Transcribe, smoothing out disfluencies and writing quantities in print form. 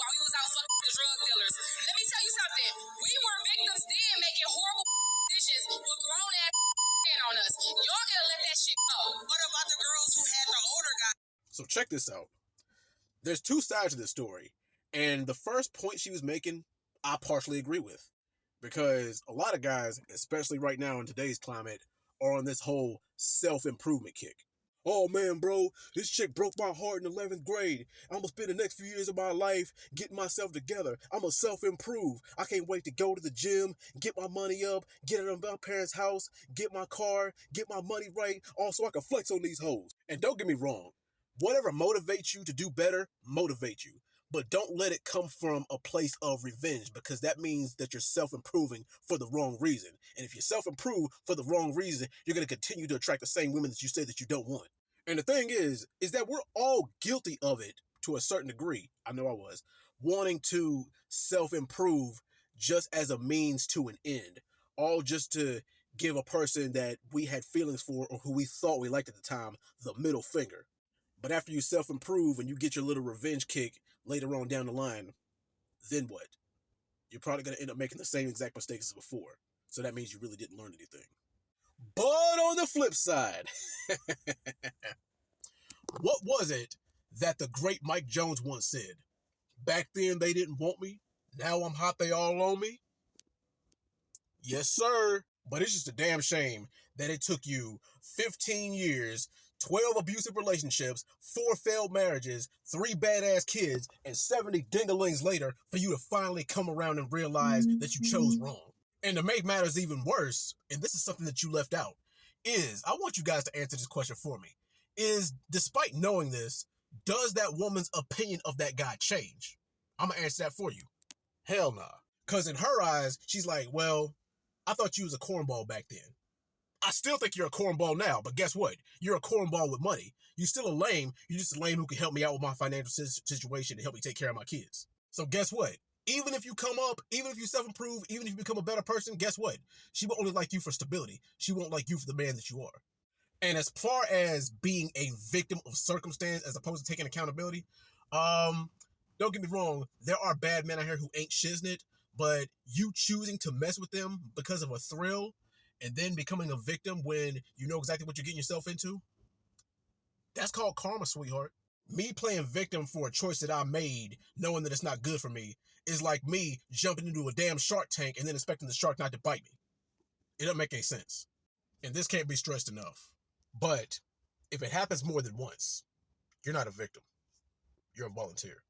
while we was out fucking the drug dealers. Let me tell you something. We were victims then making horrible decisions with grown ass on us. Y'all gotta let that shit go. What about the girls who had the older guy? So check this out. There's two sides to this story. And the first point she was making, I partially agree with. Because a lot of guys, especially right now in today's climate, are on this whole self-improvement kick. Oh man, bro, this chick broke my heart in 11th grade. I'm gonna spend the next few years of my life getting myself together. I'm gonna self-improve. I can't wait to go to the gym, get my money up, get it in my parents' house, get my car, get my money right, also I can flex on these hoes. And don't get me wrong, whatever motivates you to do better, motivate you. But don't let it come from a place of revenge, because that means that you're self-improving for the wrong reason. And if you self-improve for the wrong reason, you're going to continue to attract the same women that you say that you don't want. And the thing is that we're all guilty of it to a certain degree. I know I was. Wanting to self-improve just as a means to an end. All just to give a person that we had feelings for or who we thought we liked at the time the middle finger. But after you self-improve and you get your little revenge kick later on down the line, then what? You're probably going to end up making the same exact mistakes as before. So that means you really didn't learn anything. But on the flip side, what was it that the great Mike Jones once said? Back then they didn't want me. Now I'm hot, they all on me. Yes, sir. But it's just a damn shame that it took you 15 years, 12 abusive relationships, 4 failed marriages, 3 badass kids, and 70 dingalings later for you to finally come around and realize that you chose wrong. And to make matters even worse, and this is something that you left out, is, I want you guys to answer this question for me, is, despite knowing this, does that woman's opinion of that guy change? I'm going to answer that for you. Hell nah. Because in her eyes, she's like, well, I thought you was a cornball back then. I still think you're a cornball now, but guess what? You're a cornball with money. You're still a lame. You're just a lame who can help me out with my financial situation and help me take care of my kids. So guess what? Even if you come up, even if you self-improve, even if you become a better person, guess what? She will only like you for stability. She won't like you for the man that you are. And as far as being a victim of circumstance as opposed to taking accountability, don't get me wrong, there are bad men out here who ain't shiznit, but you choosing to mess with them because of a thrill and then becoming a victim when you know exactly what you're getting yourself into, that's called karma, sweetheart. Me playing victim for a choice that I made, knowing that it's not good for me, is like me jumping into a damn shark tank and then expecting the shark not to bite me. It doesn't make any sense. And this can't be stressed enough. But if it happens more than once, you're not a victim. You're a volunteer.